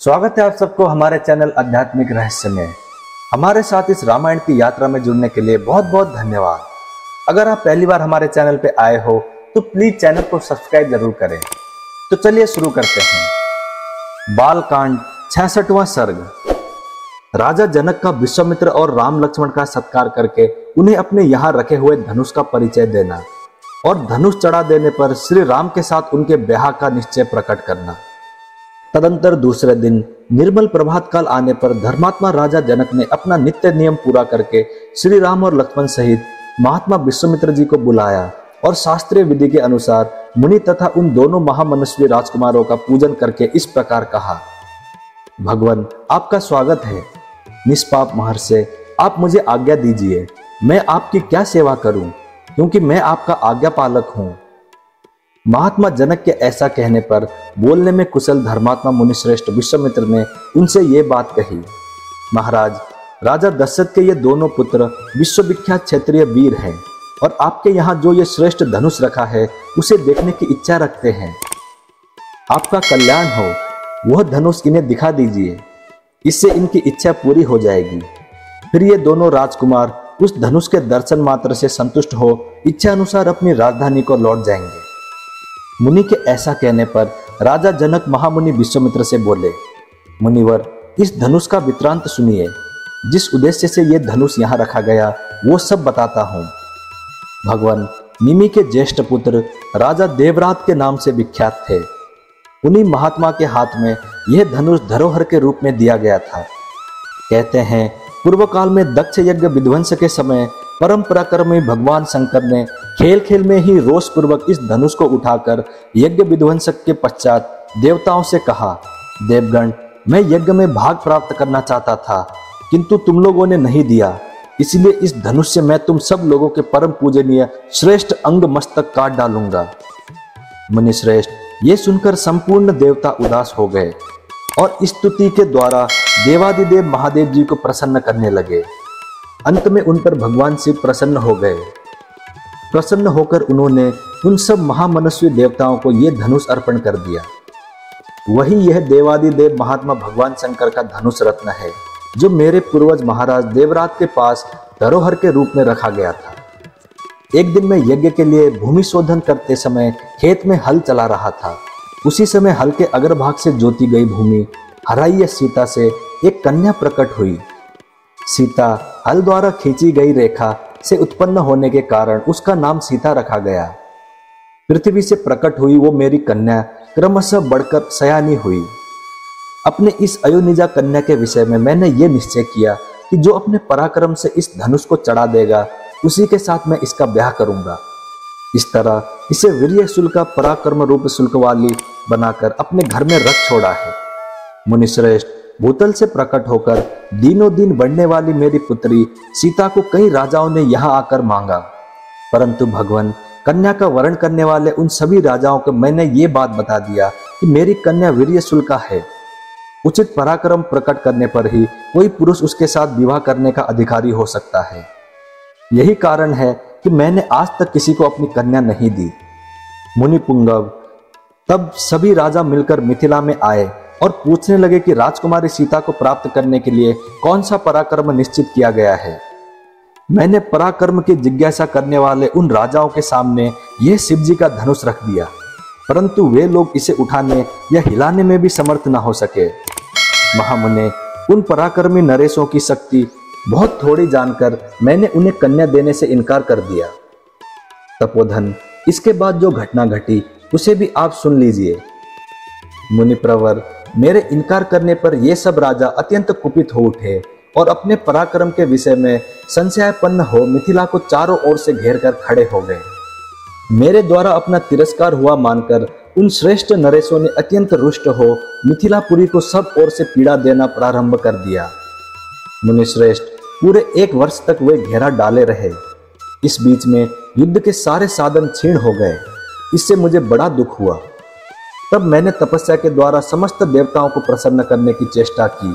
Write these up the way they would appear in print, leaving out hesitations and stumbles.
स्वागत है आप सबको हमारे चैनल आध्यात्मिक रहस्य में। हमारे साथ इस रामायण की यात्रा में जुड़ने के लिए बहुत बहुत धन्यवाद। अगर आप पहली बार हमारे चैनल पे आए हो तो प्लीज चैनल को सब्सक्राइब जरूर करें। तो चलिए शुरू करते हैं। बालकांड 66वां सर्ग। राजा जनक का विश्वामित्र और राम लक्ष्मण का सत्कार करके उन्हें अपने यहाँ रखे हुए धनुष का परिचय देना और धनुष चढ़ा देने पर श्री राम के साथ उनके ब्याह का निश्चय प्रकट करना। तदंतर दूसरे दिन निर्मल प्रभात काल आने पर धर्मात्मा राजा जनक ने अपना नित्य नियम पूरा करके श्री राम और लक्ष्मण सहित महात्मा विश्वामित्र जी को बुलाया और शास्त्रीय विधि के अनुसार मुनि तथा उन दोनों महामनस्वी राजकुमारों का पूजन करके इस प्रकार कहा। भगवान, आपका स्वागत है। निष्पाप महर्षि, आप मुझे आज्ञा दीजिए, मैं आपकी क्या सेवा करूं, क्योंकि मैं आपका आज्ञा पालक हूं। महात्मा जनक के ऐसा कहने पर बोलने में कुशल धर्मात्मा मुनिश्रेष्ठ विश्वामित्र ने उनसे ये बात कही। महाराज, राजा दशरथ के ये दोनों पुत्र विश्वविख्यात क्षेत्रीय वीर हैं और आपके यहाँ जो ये श्रेष्ठ धनुष रखा है उसे देखने की इच्छा रखते हैं। आपका कल्याण हो, वह धनुष इन्हें दिखा दीजिए, इससे इनकी इच्छा पूरी हो जाएगी। फिर ये दोनों राजकुमार उस धनुष के दर्शन मात्र से संतुष्ट हो इच्छा अनुसार अपनी राजधानी को लौट जाएंगे। मुनि के ऐसा कहने पर राजा जनक महामुनि विश्वामित्र से बोले, मुनिवर, इस धनुष का वृत्तांत सुनिए। जिस उद्देश्य से यह धनुष यहाँ रखा गया वो सब बताता हूँ। भगवान, निमि के ज्येष्ठ पुत्र राजा देवरात के नाम से विख्यात थे। उन्हीं महात्मा के हाथ में यह धनुष धरोहर के रूप में दिया गया था। कहते हैं पूर्व काल में दक्ष यज्ञ विध्वंस के समय परम पराक्रमी भगवान शंकर ने खेल खेल में ही रोष पूर्वक इस धनुष को उठाकर यज्ञ विध्वंसक के पश्चात देवताओं से कहा, देवगण, मैं यज्ञ में भाग प्राप्त करना चाहता था, किंतु तुम लोगों ने नहीं दिया, इसलिए इस धनुष से मैं तुम सब लोगों के परम पूजनीय श्रेष्ठ अंग मस्तक काट डालूंगा। मुनिश्रेष्ठ, ये सुनकर संपूर्ण देवता उदास हो गए और स्तुति के द्वारा देवादिदेव महादेव जी को प्रसन्न करने लगे। अंत में उन पर भगवान शिव प्रसन्न हो गए। प्रसन्न होकर उन्होंने उन सब महामनस्वी देवताओं को यह धनुष अर्पण कर दिया। वही यह देवादिदेव महात्मा भगवान शंकर का धनुष रत्न है, जो मेरे पूर्वज महाराज देवरात के पास धरोहर के रूप में रखा गया था। एक दिन मैं यज्ञ के लिए भूमि शोधन करते समय खेत में हल चला रहा था। उसी समय हल के अग्रभाग से जोती गई भूमि हराई सीता से एक कन्या प्रकट हुई। सीता हल द्वारा खींची गई रेखा से उत्पन्न होने के कारण उसका नाम सीता रखा गया। पृथ्वी से प्रकट हुई वो मेरी कन्या क्रमशः बढ़कर सयानी हुई। अपने इस अयोनिजा कन्या के विषय में मैंने ये निश्चय किया कि जो अपने पराक्रम से इस धनुष को चढ़ा देगा उसी के साथ मैं इसका ब्याह करूंगा। इस तरह इसे वीर्य शुल्क का पराक्रम रूप शुल्क वाली बनाकर अपने घर में रख छोड़ा है। मुनिश्रेष्ठ, भूतल से प्रकट होकर दिनों दिन बढ़ने वाली मेरी पुत्री सीता को कई राजाओं ने यहाँ आकर मांगा, परंतु भगवान, कन्या का वर्ण करने वाले उन सभी राजाओं को मैंने ये बात बता दिया कि मेरी कन्या वीर्य शुल्का है। उचित पराक्रम प्रकट करने पर ही कोई पुरुष उसके साथ विवाह करने का अधिकारी हो सकता है। यही कारण है कि मैंने आज तक किसी को अपनी कन्या नहीं दी। मुनि पुंगव, तब सभी राजा मिलकर मिथिला में आए और पूछने लगे कि राजकुमारी सीता को प्राप्त करने के लिए कौन सा पराक्रम निश्चित किया गया है। मैंने पराक्रम की जिज्ञासा करने वाले उन राजाओं के सामने यह शिव जी का धनुष रख दिया, परंतु वे लोग इसे उठाने या हिलाने में भी समर्थ न हो सके। महामुने, उन पराक्रमी नरेशों की शक्ति बहुत थोड़ी जानकर मैंने उन्हें कन्या देने से इनकार कर दिया। तपोधन, इसके बाद जो घटना घटी उसे भी आप सुन लीजिए। मुनिप्रवर, मेरे इनकार करने पर ये सब राजा अत्यंत कुपित हो उठे और अपने पराक्रम के विषय में संशयापन्न हो मिथिला को चारों ओर से घेर कर खड़े हो गए। मेरे द्वारा अपना तिरस्कार हुआ मानकर उन श्रेष्ठ नरेशों ने अत्यंत रुष्ट हो मिथिलापुरी को सब ओर से पीड़ा देना प्रारंभ कर दिया। मुनिश्रेष्ठ, पूरे 1 वर्ष तक वे घेरा डाले रहे। इस बीच में युद्ध के सारे साधन क्षीण हो गए। इससे मुझे बड़ा दुख हुआ। तब मैंने तपस्या के द्वारा समस्त देवताओं को प्रसन्न करने की चेष्टा की।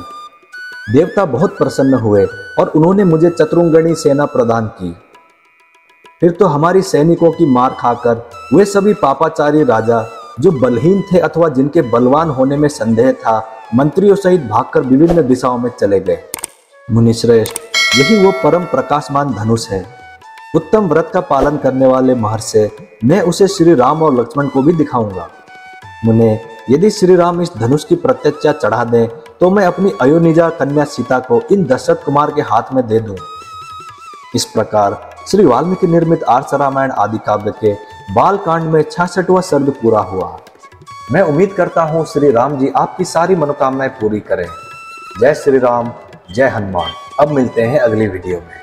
देवता बहुत प्रसन्न हुए और उन्होंने मुझे चतुर्ंगणी सेना प्रदान की। फिर तो हमारी सैनिकों की मार खाकर वे सभी पापाचारी राजा जो बलहीन थे अथवा जिनके बलवान होने में संदेह था, मंत्रियों सहित भागकर विभिन्न दिशाओं में चले गए। मुनिश्रेष्ठ, यही वो परम प्रकाशमान धनुष है। उत्तम व्रत का पालन करने वाले महर्षि, मैं उसे श्री राम और लक्ष्मण को भी दिखाऊंगा। मुने, यदि श्री राम इस धनुष की प्रत्यक्षा चढ़ा दें तो मैं अपनी अयोनिजा कन्या सीता को इन दशरथ कुमार के हाथ में दे दूं। इस प्रकार श्री वाल्मीकि निर्मित आर्ष रामायण आदि काव्य के बाल कांड में 66वां सर्ग पूरा हुआ। मैं उम्मीद करता हूँ श्री राम जी आपकी सारी मनोकामनाएं पूरी करें। जय श्री राम, जय हनुमान। अब मिलते हैं अगली वीडियो में।